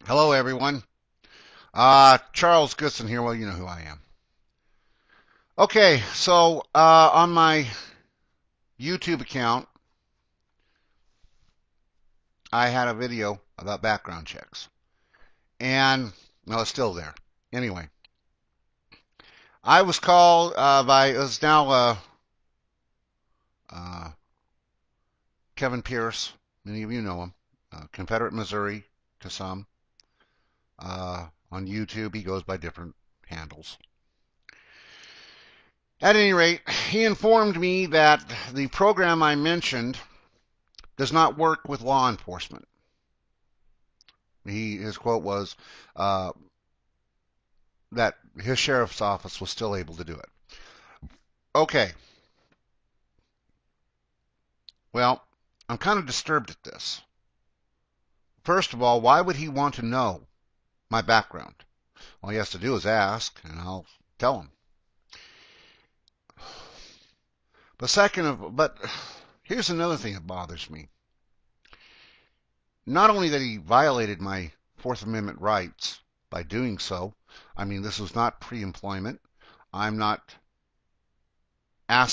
Hello, everyone. Charles Goodson here. Well, you know who I am. Okay, so on my YouTube account, I had a video about background checks, and no, it's still there. Anyway, I was called by it was now uh, Kevin Pierce. Many of you know him. Confederate Missouri to some. On YouTube, he goes by different handles. At any rate, he informed me that the program I mentioned does not work with law enforcement. His quote was uh, that his sheriff's office was still able to do it. Okay, well, I'm kind of disturbed at this. First of all, why would he want to know my background? All he has to do is ask, and I'll tell him. But here's another thing that bothers me. Not only that he violated my Fourth Amendment rights by doing so, I mean, this was not pre-employment. I'm not I'm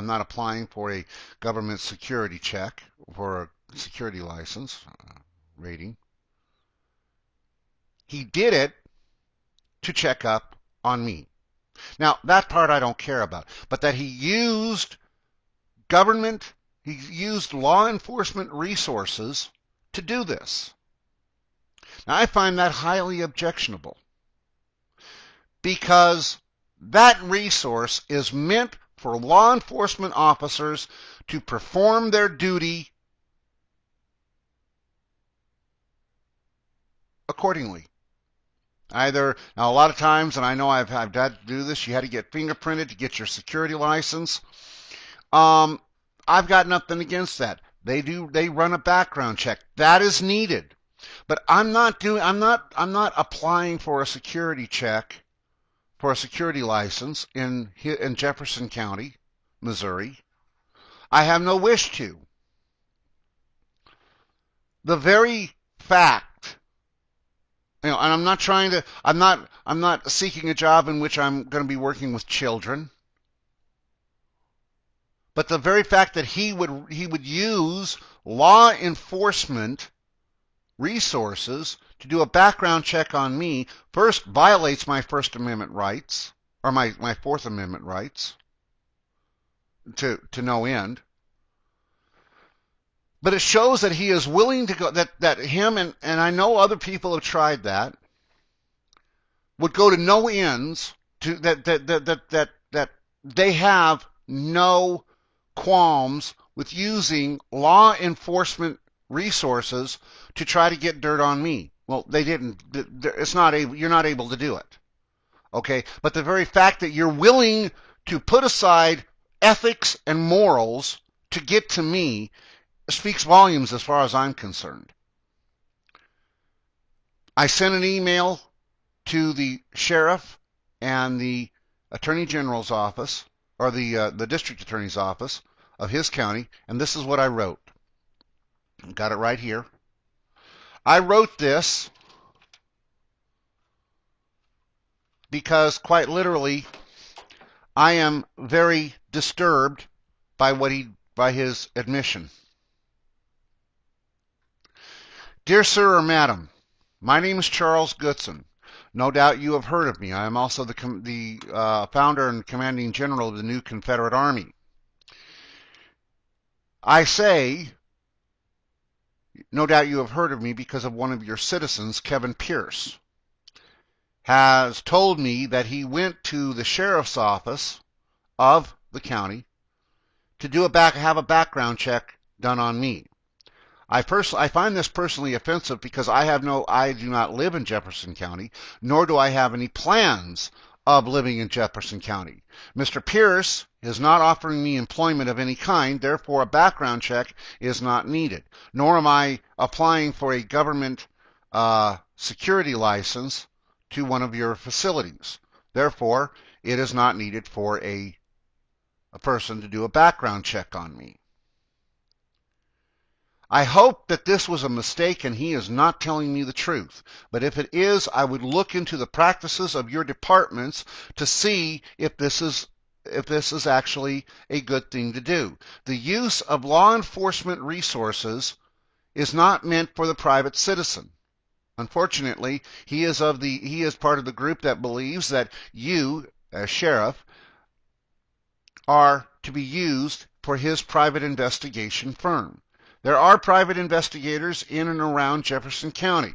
not applying for a government security check for a security license rating. He did it to check up on me. Now, that part I don't care about, but that he used he used law enforcement resources to do this. Now, I find that highly objectionable because that resource is meant for law enforcement officers to perform their duty accordingly. Now a lot of times, and I know I've had to do this, you had to get fingerprinted to get your security license. I've got nothing against that. They run a background check. That is needed. But I'm not applying for a security check for a security license in Jefferson County, Missouri. I have no wish to. The very fact, and I'm not seeking a job in which I'm going to be working with children. But the very fact that he would use law enforcement resources to do a background check on me first violates my First Amendment rights, or my Fourth Amendment rights to no end. But it shows that he is willing to go, that him and I know other people have tried that, would go to no ends to that they have no qualms with using law enforcement resources to try to get dirt on me. Well, they didn't. You're not able to do it. Okay? But the very fact that you're willing to put aside ethics and morals to get to me speaks volumes as far as I'm concerned. I sent an email to the sheriff and the attorney general's office, or the district attorney's office of his county, and this is what I wrote. Got it right here. I wrote this because, quite literally, I am very disturbed by his admission. Dear Sir or Madam, my name is Charles Goodson. No doubt you have heard of me. I am also the founder and commanding general of the new Confederate Army. I say, no doubt you have heard of me because of one of your citizens, Kevin Pierce, has told me that he went to the sheriff's office of the county to have a background check done on me. I find this personally offensive because I do not live in Jefferson County, nor do I have any plans of living in Jefferson County. Mr. Pierce is not offering me employment of any kind, therefore a background check is not needed. Nor am I applying for a government security license to one of your facilities. Therefore, it is not needed for a person to do a background check on me. I hope that this was a mistake and he is not telling me the truth. But if it is, I would look into the practices of your departments to see if this is actually a good thing to do. The use of law enforcement resources is not meant for the private citizen. Unfortunately, he is part of the group that believes that you, as sheriff, are to be used for his private investigation firm. There are private investigators in and around Jefferson County.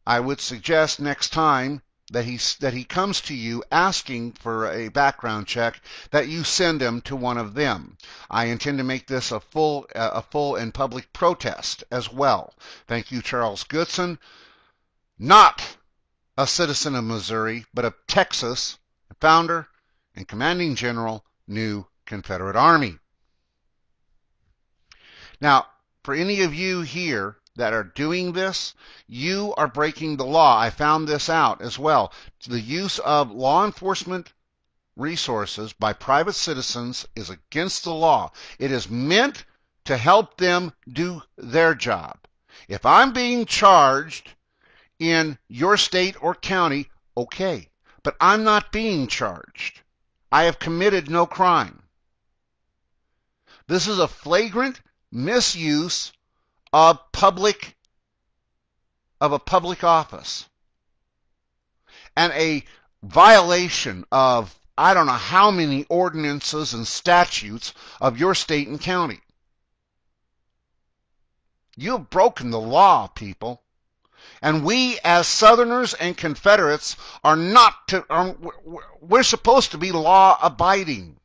I would suggest next time that he comes to you asking for a background check, that you send him to one of them. I intend to make this a full and public protest as well. Thank you, Charles Goodson, not a citizen of Missouri, but of Texas, founder and commanding general, new Confederate Army. Now, for any of you here that are doing this, you are breaking the law. I found this out as well. The use of law enforcement resources by private citizens is against the law. It is meant to help them do their job. If I'm being charged in your state or county, okay, but I'm not being charged. I have committed no crime. This is a flagrant misuse of a public office and a violation of I don't know how many ordinances and statutes of your state and county. You have broken the law, people. And we as Southerners and Confederates we're supposed to be law abiding.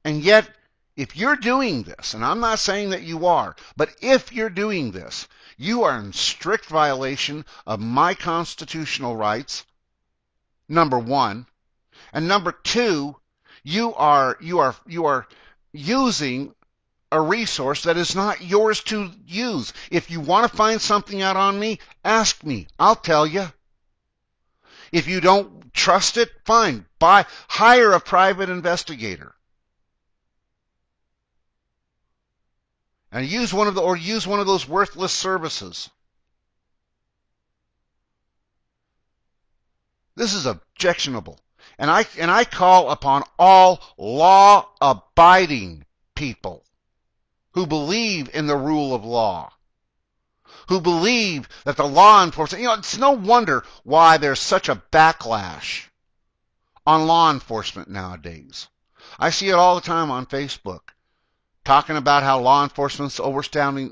And yet, if you're doing this, and I'm not saying that you are, but if you're doing this, you are in strict violation of my constitutional rights, number one. And number two, you are using a resource that is not yours to use. If you want to find something out on me, ask me. I'll tell you. If you don't trust it, fine. Hire a private investigator. And use one of those worthless services. This is objectionable. And I call upon all law-abiding people who believe in the rule of law, who believe that the law enforcement, it's no wonder why there's such a backlash on law enforcement nowadays. I see it all the time on Facebook, talking about how law enforcement's overstepping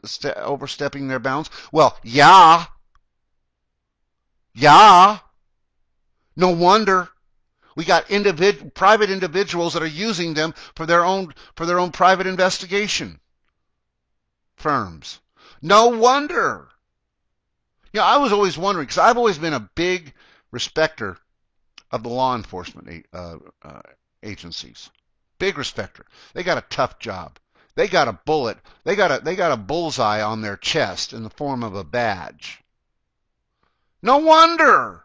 their bounds. Well, yeah. No wonder. We got private individuals that are using them for their own private investigation firms. No wonder. I was always wondering, because I've always been a big respecter of the law enforcement agencies. Big respecter. They got a tough job. They got a bullet. They got a bullseye on their chest in the form of a badge. No wonder.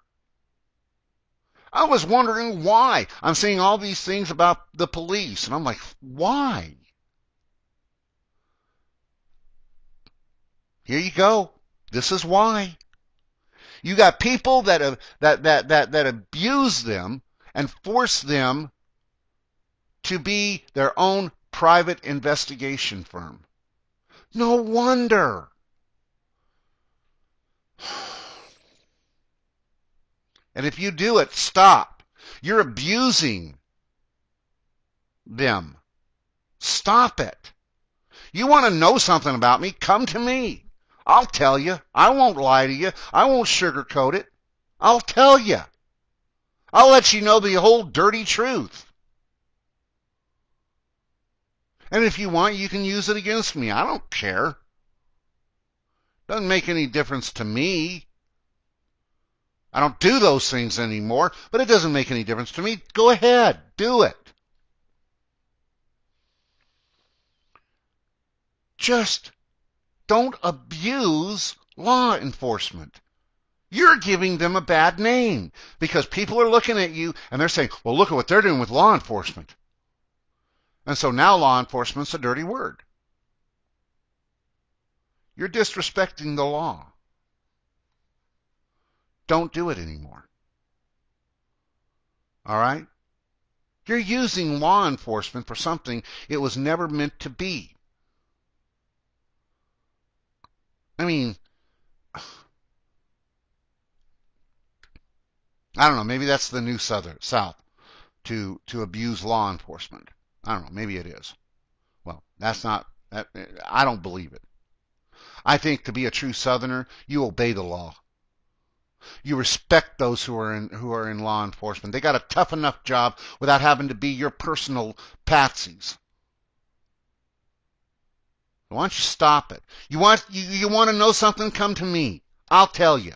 I was wondering why. I'm seeing all these things about the police, and I'm like, why? Here you go. This is why. You got people that abuse them and force them to be their own private investigation firm. No wonder. And if you do it, stop. You're abusing them. Stop it. You want to know something about me? Come to me. I'll tell you. I won't lie to you. I won't sugarcoat it. I'll tell you. I'll let you know the whole dirty truth. And if you want, you can use it against me. I don't care. Doesn't make any difference to me. I don't do those things anymore, but it doesn't make any difference to me. Go ahead. Do it. Just don't abuse law enforcement. You're giving them a bad name because people are looking at you and they're saying, well, look at what they're doing with law enforcement. And so now law enforcement's a dirty word. You're disrespecting the law. Don't do it anymore. All right? You're using law enforcement for something it was never meant to be. I mean, I don't know, maybe that's the new South to abuse law enforcement. I don't know, maybe it is. Well, I don't believe it. I think to be a true Southerner, you obey the law. You respect those who are in law enforcement. They got a tough enough job without having to be your personal patsies. Why don't you stop it? You want to know something? Come to me. I'll tell you.